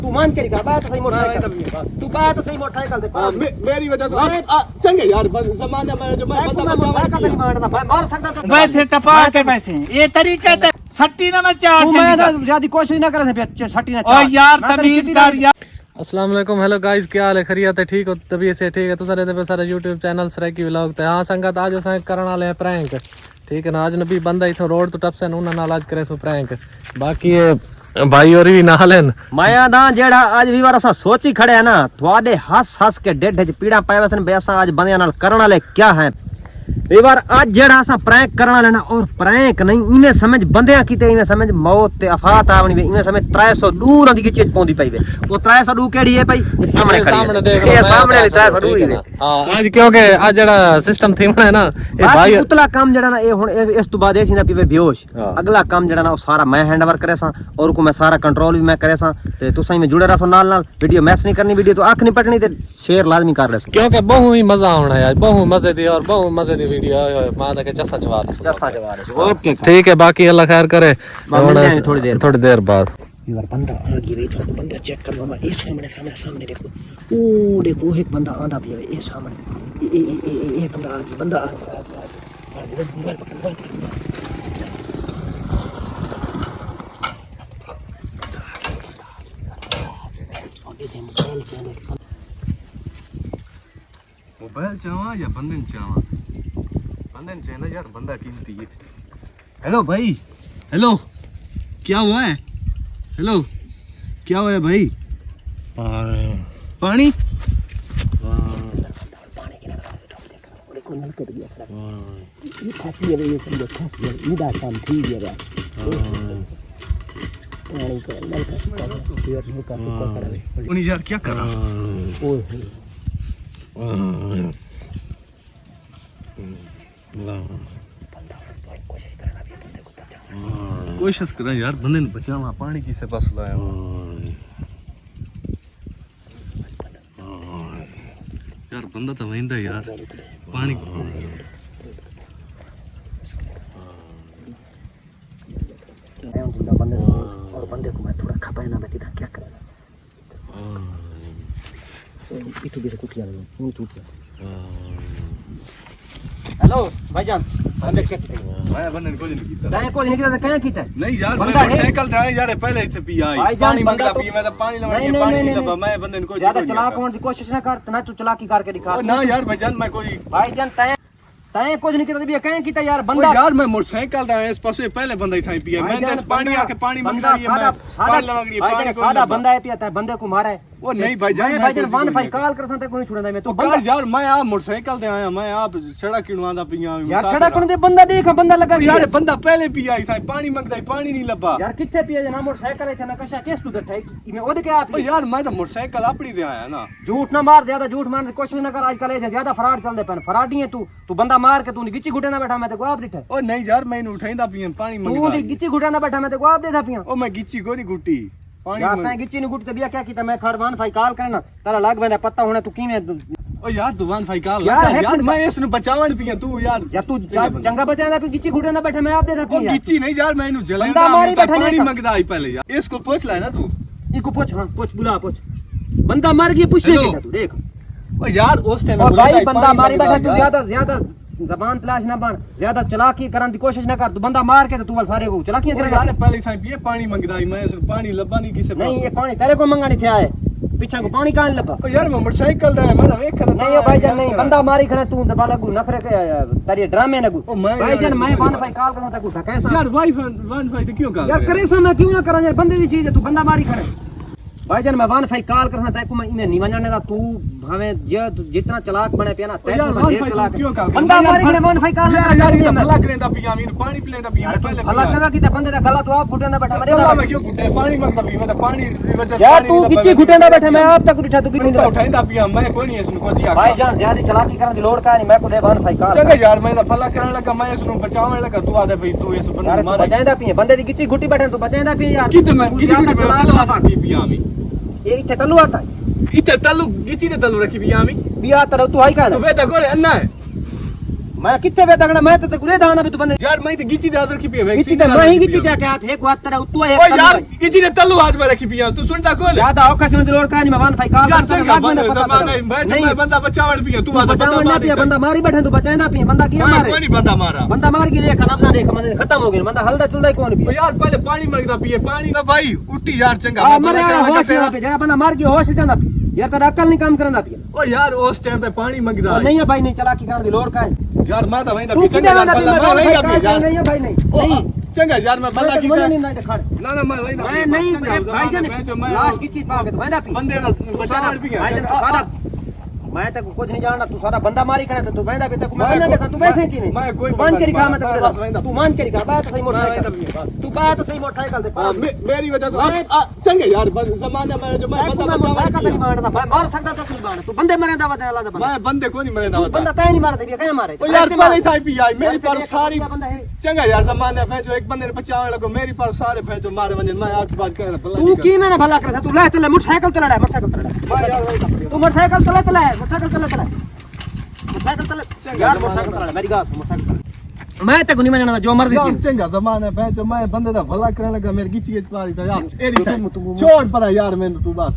तू मान के दिखा, बात सही मोटरसाइकिल, तू बात सही मोटरसाइकिल दे। मेरी वजह से चंगे यार जमाने में जो मैं बंदा मोटरसाइकिल नहीं मारना, मैं मार सकता था। मैं थे टपा के पैसे ये तरीका ते सट्टी ना मैं चार तू मैं तो ज्यादा कोशिश ना करे थे छठी ना और यार तमीज कर यार। अस्सलाम वालेकुम, हेलो गाइस, क्या हाल है? खैरियत है? ठीक हो? तबीयत से ठीक है तो सारे पे सारा यूट्यूब चैनल सराकी व्लॉग ते हाँ संगत आज असां करण वाले हैं प्रैंक, ठीक है ना। आज नबी बंदा इथों रोड तो टप से उन्हां नाल आज करे सो प्रैंक। बाकी ये भाई और भी नाल हैं माया ना जेड़ा आज भी बार असा सोची खड़े है ना, थोड़े हंस हंस के डेढ़ च पीड़ा पाए वसन बे असा आज बंदियां नाल करण वाले क्या है। ये बार आज जेड़ा असा प्रैंक करना लेना और प्रैंक नहीं इमे समझ बंदियां कीते, इमे समझ मौत ते आफत आवनी वे, इमे समझ 300 दूर दी चीज पौंदी पई वे। वो 300 दूर केड़ी है भाई? ये सामने खड़ी है, देख ये सामने 300 दूर ही है। हां आज क्योंकि आज जेड़ा सिस्टम थी है ना ये भाई उतला काम जेड़ा ना ये हुन इस तो बाद ये सीधा पीवे बेहोश। अगला काम जेड़ा ना वो सारा मैं हैंडओवर करे सा और को मैं सारा कंट्रोल भी मैं करे सा ते तुसाई में जुड़े रहो नाल नाल। वीडियो मैस नहीं करनी, वीडियो तो आंख नहीं पटनी ते शेयर लाजमी कर लेसो क्योंकि बहु ही मजा आना यार, बहु मजे दी और बहु मजे दी वीडियो मां दा के चस्सा जवाब। ओके ठीक है, बाकी अल्लाह खैर करे। थोड़ी देर बाद यार बंदा आ गया वे, तो बंदा चेक कर मामा। इस सामने सामने सामने देखो, ओ देखो एक बंदा आंदा भी है। ये सामने ये बंदा आ गया, बंदा आ गया। इधर मोबाइल पकड़, मोबाइल पकड़। मोबाइल चावा या बंदन चावा? बंदन चाहे ना यार, बंदा कीमती है। हेलो भाई, हेलो क्या हुआ है? हेलो क्या हुआ है भाई? पानी ये फंस गया, ये समझो फंस गया। इधर काम ठीक है यार, पानी का नल का फिर मुका सुका कर ले। उन्हीं यार क्या कर रहा? ओए कोशिश करा यार, बंदे ने बचावा। पानी किसे पास लाया? यार बंदा तो वहींदा यार, पानी और बंदे को मैं थोड़ा खपाए ना बैठी था, क्या करेगा? इतु भी कुटिया में नहीं टूट गया। हेलो भाईजान, बंदे क्या मैं बंदे ने कुछ नहीं कीता। दाएं कुछ नहीं किया, क्या कीता? नहीं यार, मैं बंदा है। साइकिल ते आया यार, पहले से पिया आई। भाईजान, पानी बंदा मंगता तो- पी, मैं तो पानी लगा नहीं, के पानी नहीं, नहीं नहीं, लबा। मैं बंदे ने कुछ ज्यादा चलाक होने की कोशिश ना कर, ना तू चलाकी करके दिखा। ओ ना यार भाईजान, मैं कोई भाईजान तय तय कुछ नहीं किया, क्या कीता यार? ओ बंदा यार मैं मोटरसाइकिल ते आया, इस पासे पहले बंदा ही था पिया। मैं भाईजान, तो पानी आके पानी मंगता बंदा रही है, मैं पानी लगानी है, पानी भाईजान को सादा बंदा है, पिया बंदे को मारा है। ओ नहीं भाईजान, मैं भाईजान वन फाई कॉल कर सकता कोई छुड़ा मैं तो बंदा यार मैं आप मोटरसाइकिल ते आया, मैं आप सड़क किणवांदा पिया यार छड़ा कौन दे बंदा देख, बंदा लगा यार बंदा पहले पिया ही था, पानी मंगता ही, पानी नहीं लबा। यार किथे पिया ना मोटरसाइकिल है ना कशा केस तू बैठा है मैं ओदे के आप ओ यार मैं तो मोटरसाइकिल अपनी दे आया ना। झूठ ना मार, ज्यादा झूठ मारने की कोशिश ना कर। आजकल ऐसे ज्यादा फराड चल दे पन फराडी है तू बंदा मार के तू गिच्ची घुटे ना बैठा, मैं ते गुआब दिठा। ओ नहीं यार मैं उठाइंदा पिया, पानी तू मंगता गिच्ची घुटे ना बैठा, मैं ते गुआब देता पिया। ओ मैं गिच्ची को नहीं गुटी पानी यार तै गिच्ची ने घुट के बिया क्या कीता? मैं खड़ वन फाई कॉल करना तारा लाग वेंदा पत्ता होना तू कीमे ओ यार तू वन फाई काल यार, यार मैं इसनु बचावन पिया तू यार। या तू चंगा बचांदा पे गिच्ची घुटे ना बैठा, मैं आप देता ओ पिया। गिच्ची नहीं यार, मैं इनु जलेंदा बंदा मारी बैठा पानी नहीं। मंगदा ही पहले यार। इसको पूछ ले ना तू, इको पूछ, हां पूछ, बुला पूछ। बंदा मार गया, पूछ हेलो। तू देख। ओ यार उस टाइम और भाई बंदा मारी बैठा, तू ज्यादा जबान तलाश ना बन, ज्यादा चलाकी करने की कोशिश ना कर। तू बंदा मार के तो तू सारे को चलाकी करेगा। यार पहले से पिए पानी मंगदा ही, मैं इसनु पानी लबा नहीं किसे पास। नहीं ये पानी तेरे को मंगा नहीं थे आए, पीछा को पानी कहां लबा? ओ यार मैं मोटरसाइकिल दे मैं तो देख कर नहीं ये भाईजान नहीं, बंदा मारी खड़ा तू दबा लगू नखरे के तारी ड्रामे लगू। ओ मैं भाईजान मैं वन फाई कॉल करता तू कैसा यार वन फाई तो क्यों कर यार करे सा मैं क्यों ना करा यार, बंदे दी चीज है, तू बंदा मारी खड़े। भाईजान मैं वन फाई कॉल करता तै को मैं इने नहीं वणने दा। तू भावे जे जितना चलाक बने पिया ना तै यार तो वन ढेर फाई चलाक क्यों कर? बंदा मारी खड़े वन फाई कॉल यार यार ये भला करेंदा पिया, मैं पानी पिलेंदा पिया पहले भला जगह की बंदे दा गला तो आप घुटे ना बैठा मरे भला मैं क्यों गुटे पानी मंगदा पिया, मैं तो पानी दी वजह यार तू गिच्ची घुटे ना बैठा, मैं आप तक उठा तू गिच्ची तो उठाइंदा पिया, मैं कोई नहीं इसनु कोची आ। भाईजान ज्यादा चलाकी करने की लोड़ का नहीं, मैं को दे वन फाई कॉल चंगा यार मैं तो भला करने लगा, मैं इसनु बचावन लगा। तू आदे भाई तू इस बंदे यार मारा बचाइंदा पिए, बंदे दी गिच्ची घुटी बैठे तू बचाइंदा पिए यार। किते मैं गिच्ची गुटी पे तलवा पिया मी ये इथे तल्लू आता है इते तलु गिच्ची दे तलु रखी पिया मी बिया तरह तू आई का तो बेटा गोरे अन्ना है मैं कितने वे तगड़ा मैं तो गुरे दाना भी तू बंदे यार मैं तो गिची दे रखी पी है गिची तो मैं ही गिची क्या क्या थे को तेरा तू है ओ यार गिची ने तल्लू हाथ में रखी पी है तू सुनता कौन ज्यादा औखा सुन रोड का नहीं मैं वन फाई कॉल यार चंगा मैं बंदा बचावड़ पी है तू बचावड़ ना पी बंदा मारी बैठे तू बचाएंदा पी बंदा किया मारे कोई नहीं बंदा मारा बंदा मार की रेखा नब्जा रेखा मतलब खत्म हो गई बंदा हल्दा चुलदा कौन भी ओ यार पहले पानी मंगदा पी पानी ना भाई उठी यार चंगा हां मरे होश पे जड़ा बंदा मार के होश जांदा पी यार तेरा अकल नहीं काम करंदा पी ओ यार उस टाइम पे पानी मंगदा नहीं है भाई नहीं चलाकी करने दी लोड़ का यार मैं तो वहीं तू चंगा नहीं है भाई नहीं चंगा यार मैं बंदा की नहीं खड़ ना मैं वहीं मैं नहीं भाई जान लाश की चीज पाके तो वैदा पी बंदे ना बचावड़ पी है मैं तक कुछ नहीं जानना तू सारा बंदा मारी खड़ा तो वैदा पे तक मैं ना तू वैसे की नहीं मैं कोई मान के दिखा मैं तू मान के दिखा बात सही मोटरसाइकिल तू बात सही मोटरसाइकिल दे मेरी वजह तो चंगे यार जमाना में जो मैं बंदा मोटरसाइकिल नहीं मारदा मैं मार सकता तो तू मार तू बंदे मरे दावा दे अल्लाह दा मैं बंदे को नहीं मरे दावा बंदा तय नहीं मारदा क्या मारे ओ यार पहले था पी आई मेरी पर सारी चंगा यार जमाना में जो एक बंदे ने बचाने लगो मेरी पर सारे पे जो मारे वंजन मैं आज बात कर तू की मैंने भला कर तू ले चले मोटरसाइकिल चला तू मोटरसाइकिल चला मोटरसाइकिल चला यार मोटरसाइकिल चला मेरी बात मोटरसाइकिल मैं तक नहीं मानना जो मर्जी यार चंगा जमाना पे जो मैं बंदे दा भला करने लगा मेरी गिची के पारी था यार एरी छोड़ पड़ा यार मैं तू बस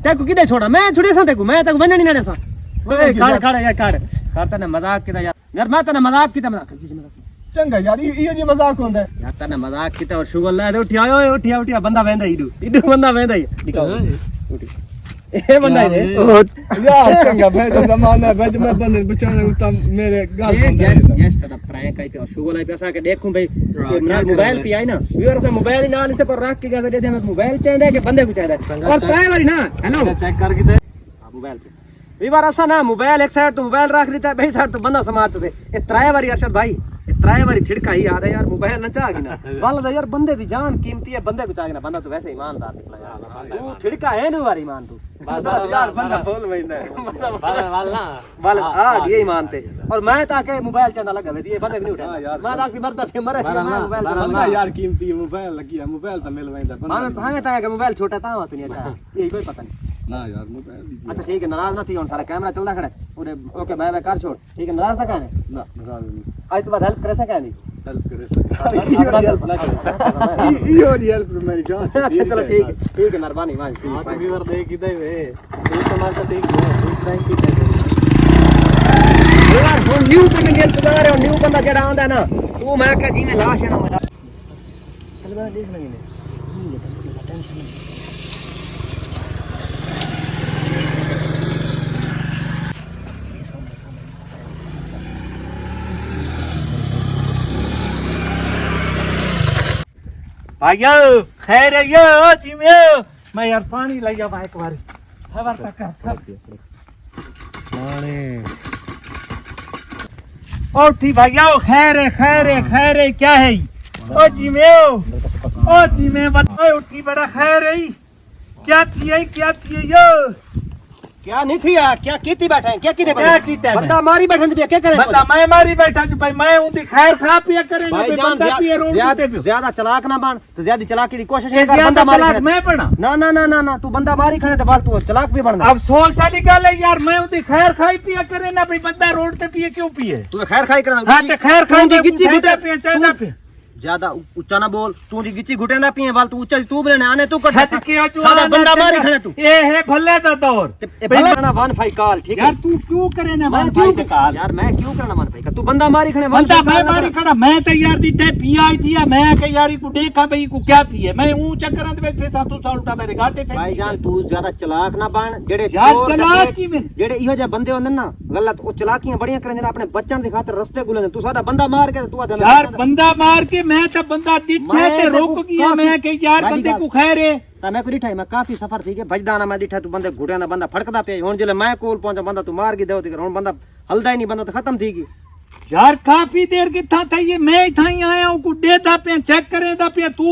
तेको किदे छोड़ा मैं छोड़े सा तेको मैं तक वंजन नहीं सा ओए काड़ यार काड़ तने मजाक किदा यार मैं तने मजाक किदा मजाक चंगा यार ये जी मजाक होंदा है यार तने मजाक किदा और शुगर ले उठी आयो उठी बंदा वेंदा इडू बंदा वेंदा दिखाओ उठी ए बंदा है यार चंगा भाई जो जमाना भाई जो मैं बंदे बचाने उता मेरे गाल गेस्ट दा प्राय काई पे शुगर ले पैसा के देखूं भाई मोबाइल पे आई ना व्यूअर से मोबाइल ना से पर रख के कैसे दे दे मैं मोबाइल चाहिए कि बंदे को चाहिए और प्राय वाली ना हेलो चेक करके दे मोबाइल पे बार ऐसा ना मोबाइल एक साइड तो मोबाइल रख लेता है भाई साइड तो बंदा समारते थे ये त्राय बारी अरशद भाई ये त्राय बारी थिड़का ही याद है यार मोबाइल ना चाहेगी ना वाला यार बंदे की जान कीमती है बंदे को चाहेगी ना बंदा तो वैसे ईमानदार निकला यार तू थिड़का है ना वारी ईमान तू यार बंदा बोल वैंदा वाला आज ये ईमान थे और मैं ताके मोबाइल चंदा लगा ये बंदे नहीं उठा मैं ताकि मरदा फिर मरे मोबाइल बंदा यार कीमती है मोबाइल लगी है मोबाइल तो मिल वैंदा हमें ताके मोबाइल छोटा था बात नहीं अच्छा यही कोई पता नहीं ना यार मोबाइल अच्छा ठीक है नाराज ना थी और सारा कैमरा चलता खड़ा पूरे ओके बाय बाय कर छोड़ ठीक है नाराज ना कहने ना नाराज नहीं आज तो बाद हेल्प करे सके नहीं हेल्प करे सके यो हेल्प मेरी जान अच्छा चलो ठीक है मेहरबानी भाई हां तो व्यूअर देख दे वे तू तो मार ठीक है इस टाइम की यार वो न्यू बंदे के इंतजार है न्यू बंदा जेड़ा आंदा ना तू मैं कह जी में लाश है ना मेरा चल मैं देख लेंगे टेंशन नहीं भाइयो खैर है यो जिमियो मैं यार पानी ले जा एक बार खबर तक पानी ओ ठीक भैया खैर है क्या है ओ जिमियो बताओ उठी बड़ा खैर है क्या थी यो क्या नहीं थी यार क्या कीती बैठे हैं क्या कीते क्या कीते बंदा मारी बैठे हैं क्या करें बंदा मैं मारी बैठा हूं भाई मैं उनकी खैर खा पिया करे ना भाई बंदा पिए रोड ज्यादा चलाक ना बन तो ज्यादा चलाकी की कोशिश ये कर ज्यादा बंदा मारी तलाक खड़े। मैं पड़ा ना ना ना ना ना तू बंदा मारी खड़े तो बाल तू चलाक भी बनना अब 16 साल की गल है यार मैं उनकी खैर खाई पिया करे ना भाई बंदा रोड पे पिए क्यों पिए तू खैर खाई करना हां तो खैर खाई तू गिच्ची घुटे पिए चाहना पे ज्यादा ऊंचा ना बोल तू दी गिच्ची घुटे ना पिए वाल तू ऊंचा तू बने आने तू कर हद के सारा बंदा मारी खड़े तू ये है भले दा दौर ए भला ना वन फाई कॉल ठीक है यार तू क्यों करे ना मैं वन क्यों फाई काल यार मैं क्यों करना वन फाई का तू बंदा मारी खड़े बंदा मैं मारी खड़ा मैं तो यार दिटे पिया आई थी मैं के यार को देखा भाई को क्या थी है मैं ऊं चक्कर में पैसा तू सालटा मेरे घाटे पे भाई जान तू ज्यादा चलाक ना बन जेड़े यार चलाकी में जेड़े इहो जे बंदे होंदे ना गलत ओ चलाकियां बढ़िया करन अपने बच्चन दी खातिर रस्ते गुले तू सादा बंदा मार के तू यार बंदा मार के मैं तो बंदा दिटे ते रोक गया मैं के यार बंदे को खैर है ता मैं को डिठा मैं काफी सफर थी के भजदाना मैं डिठा तू बंदे घुटियां दा बंदा फड़कदा पे हुन जले मैं कोल पहुंचा बंदा तू मार के देव ती हुन बंदा हलदा ही नहीं बंदा तो खत्म थी गई यार काफी देर के था ये मैं था ही आया हूं को देता पे चेक करेदा पे तू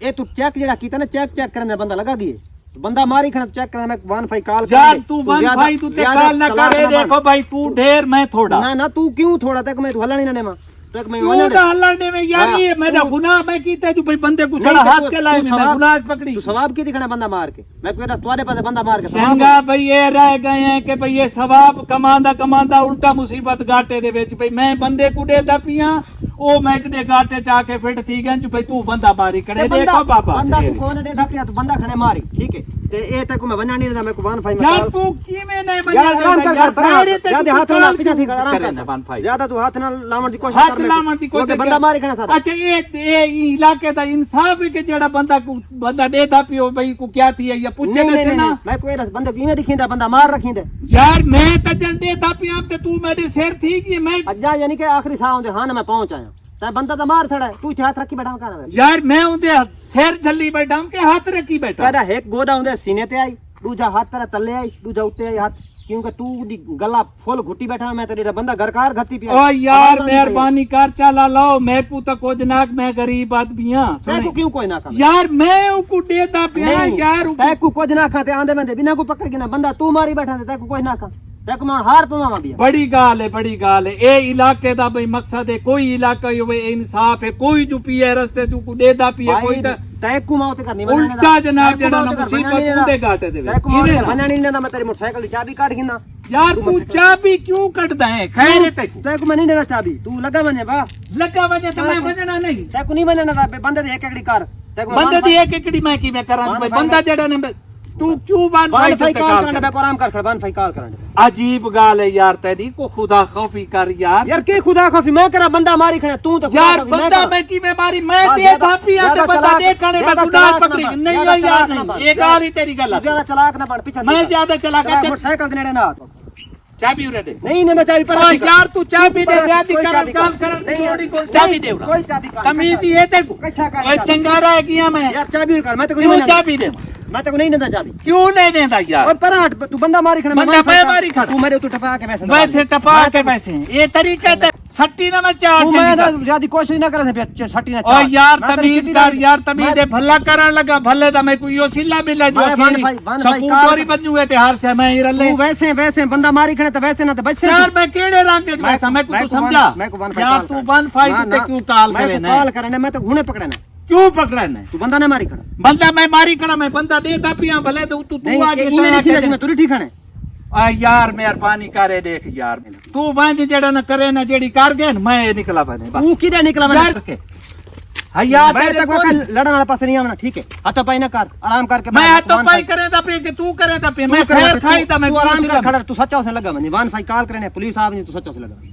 ए तू चेक जेड़ा कीता ना चेक करने बंदा लगा गई तो बंदा मारी खण चेक करने मैं वन फाई कॉल यार तू वन फाई तू ते कॉल ना करे देखो भाई तू ढेर मैं थोड़ा ना ना तू क्यों थोड़ा तक मैं तू हलणी ना ने तक मैं क्यों ना हल्लाने में यार हाँ, ये मेरा गुनाह मैं कीते तू भाई बंदे को चढ़ा हाथ चलाए मैं गुनाह पकड़ी तू सवाब की दिखना बंदा मार के मैं कोई तुम्हारे पास बंदा मार के संगा भाई ये रह गए हैं कि भाई ये सवाब कमांदा कमांदा उल्टा मुसीबत घाटे दे विच भाई मैं बंदे को देदा पिया ओ मैं कदे घाटे चा के फिट थी गए भाई तू बंदा मारी करे देखो बाबा बंदा को कौन देदा पिया तू बंदा खने मारी ठीक है ते ए तक मैं बना नहीं देता मैं को वन फाइव यार तू की में नहीं बन यार आराम कर ज्यादा हाथ ना पीछे से आराम करना वन कर फाइव ज्यादा तू हाथ ना लावण दी कोशिश हाथ लावण दी कोशिश बंदा मारी खना सारा अच्छा ये इलाके दा इंसाफ है कि जेड़ा बंदा को बंदा देदा पियो भाई को क्या थी या पूछे नहीं ना मैं कोई रस बंदा किਵੇਂ दिखिंदा बंदा मार रखिंदे यार मैं तो जन देदा पिया ते तू मेरे सिर थी कि मैं अज्जा यानी कि आखिरी साह होंदे हां मैं पहुंच आया ते बंदा तो मार छड़ा तू हाथ रखी बैठा कर यार मैं उनदे सिर झल्ली बैठा हूं के हाथ रखी बैठा तेरा एक गोदा होंदे सीने ते आई दूजा हाथ तेरा तले आई दूजा उत्ते आई हाथ क्योंकि तू दी गला फुल घुटी बैठा मैं तेरा बंदा घरकार घती पिया ओ यार मेहरबानी कर चला लाओ मैं को तो कुछ ना मैं गरीब आदमी हां तू क्यों कोई ना कर यार मैं उको देदा पिया यार तै को कुछ ना खाते आंदे में बिना को पकड़ के ना बंदा तू मारी बैठा तै को कोई ना खा तै को मैं हार पवावा भी बड़ी गाल है ए इलाके दा भाई मकसद है कोई इलाका होवे इंसाफ है कोई जो पिए रस्ते तू को देदा पिए कोई तै को मौत करनी उल्टा जनाब जेड़ा ना मुसीबत उनदे घाटे दे इवे मना नहीं देना मैं तेरी मोटरसाइकिल दी चाबी काट गिना यार तू चाबी क्यों कटदा है खैर है तै को मैं नहीं देना चाबी तू लगा वने बा लगा वजे तो मैं वजना नहीं तै को नहीं वजना बंदे दे एक एकड़ी कार बंदे दी एक एकड़ी मैं की मैं करा भाई बंदा जेड़ा ने तू क्यों वन फाइव कॉल करने मैं को आराम कर खड़ वन फाइव कॉल करने अजीब गाल है यार तेरी को खुदा खौफी कर यार के खुदा खौफी मैं करा बंदा मारी खड़े तू तो यार बंदा मैं की मैं मारी मैं दे भापिया ते बंदा देखने में गुनाह पकड़ी नहीं हो यार नहीं ये गाल ही तेरी गलत ज्यादा चलाक ना बन पीछे मैं ज्यादा चलाक है मोटरसाइकिल दे नेड़े ना चाबी उरे दे नहीं नहीं मैं चाबी पर यार तू चाबी दे शादी कर काम कर थोड़ी को चाबी दे कोई चाबी का तमीज ये ते को कैसा का ओए चंगारा है किया मैं यार चाबी कर मैं तो क्यों चाबी दे मैं तो नहीं देता चाबी क्यों नहीं देता यार और पर हट तू बंदा मारी खड़ा बंदा मैं मारी खड़ा तू मेरे तू टपा के पैसे मैं थे टपा के पैसे ये तरीका ते सट्टी ना मैं चार तू मैं तो ज्यादा कोशिश ना करे थे सट्टी ना ओ यार तमीज कर यार तमीज दे भला करन लगा भले दा मैं कोई यो सिल्ला मिला जो सपूतोरी बनू है ते हार से मैं ही रले तू वैसे वैसे बंदा मारी खड़े तो वैसे ना तो बच्चे यार मैं केड़े रंग के वैसा मैं को तू समझा यार तू वन फाइव ते क्यों टाल करे ना कॉल करने मैं तो हुने पकड़ना क्यों पकड़ा ने तू बंदा ना मारी खड़ा बंदा मैं मारी खड़ा मैं बंदा देता पिया भले तो तू आगे मैं तू ठीक है आ यार मेहरबानी करे देख यार तू वंज जेड़ा ना करे ना जेड़ी कर गए मैं निकला बने तू किधर निकला बने हां यार तेरे को लड़न वाला पास नहीं आना ठीक है हाथों पाई ना कर आराम करके मैं हाथों पाई करे ता पे कि तू करे ता पे मैं खैर खाई ता मैं आराम कर खड़ा तू सच्चा से लगा बने वन फाइव कॉल करने पुलिस आ नहीं तू सच्चा से लगा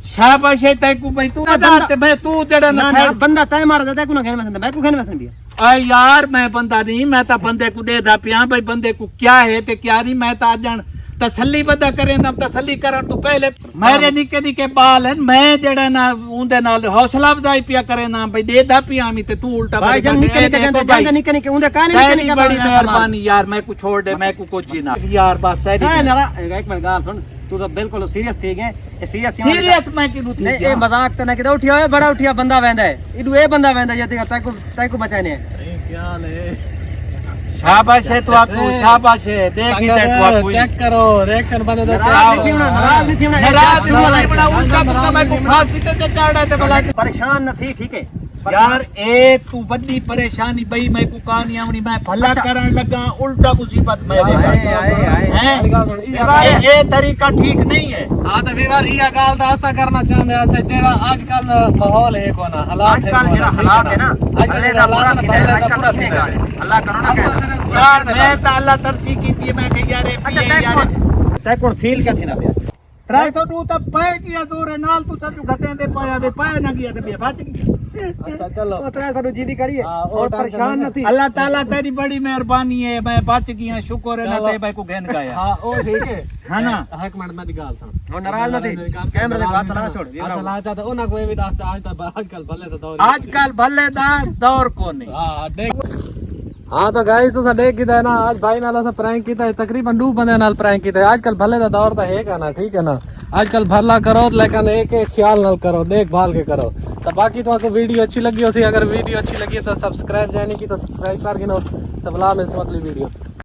शाबाश है तै को भाई तू आधार ते मैं तू जेड़ा ना खैर बंदा तय मार देता है को ना घेन में मैं को घेन में भी आ यार मैं बंदा नहीं मैं ता बंदे को दे दा पिया भाई बंदे को क्या है ते क्या नहीं मैं ता जान तसल्ली बदा करे ना तसल्ली करन तू पहले मेरे निके निके बाल हैं मैं जेड़ा ना उंदे नाल हौसला अफजाई पिया करे ना भाई दे दा पिया मी ते तू उल्टा भाई जन निके निके जन निके निके उंदे काने निके निके बड़ी मेहरबानी यार मैं को छोड़ दे मैं को कुछ ना यार बस तेरी है ना एक मिनट गाल सुन तू तो बिल्कुल सीरियस थी गए ये सीरियस मैं की थी ए मजाक तो ना कि उठिया है बड़ा उठिया बंदा वेंदा है इदु ए बंदा वेंदा ये तै को बचाने क्या ले शाबाश है तो आपको शाबाश है देख ही तू आपको चेक करो रिएक्शन बंदे तो नाराज नहीं थी ना नाराज नहीं बड़ा उनका तो मैं को खांसी ते चढ़ा ते भला परेशान न थी ठीक है यार ए तू बड़ी परेशानी भाई मैं को कहानी आवनी मैं भला करन लगा उल्टा मुसीबत मैं ये तरीका ठीक नहीं है हां तो विवार ये गाल दा ऐसा करना चाहंदे ऐसे जेड़ा आजकल माहौल है कोना हालात है हालात है ना आजकल हालात ना पहले का पूरा ठीक है अल्लाह करो ना यार मैं तो अल्लाह तरसी कीती मैं के यार यार तै कोण फील क्या थी ना ट्राई तो तू तो पाए किया दूर है नाल तू सचू घटे दे पाया बे पाए ना गया ते बच गया अच्छा चलो उतरा साडू जीदी कड़ी है और परेशान न थी अल्लाह ताला तेरी बड़ी मेहरबानी है मैं बच गया शुक्र है ना ते भाई को घेन गया हां ओ ठीक है है ना एक मिनट में गाल सुन और नाराज न थी कैमरे दे बात चला छोड़ चला चाहता ओ ना कोई भी दास आज तक आजकल भले तो दौर आजकल भले दौर को नहीं हां देख हाँ तो गाइस तुसा देख किता है ना आज भाई नाल असा प्रैंक किता है तकरीबन 2 बंदे नाल प्रैंक किता है आजकल भले दा दौर ता है का ना ठीक है ना आजकल भला करो लेकिन एक एक ख्याल नाल करो देखभाल के करो तो बाकी तुमको वीडियो अच्छी लगी हो सी अगर वीडियो अच्छी लगी तो सब्सक्राइब जाने की तो सब्सक्राइब कर गिनो तो बुला मिल अगली वीडियो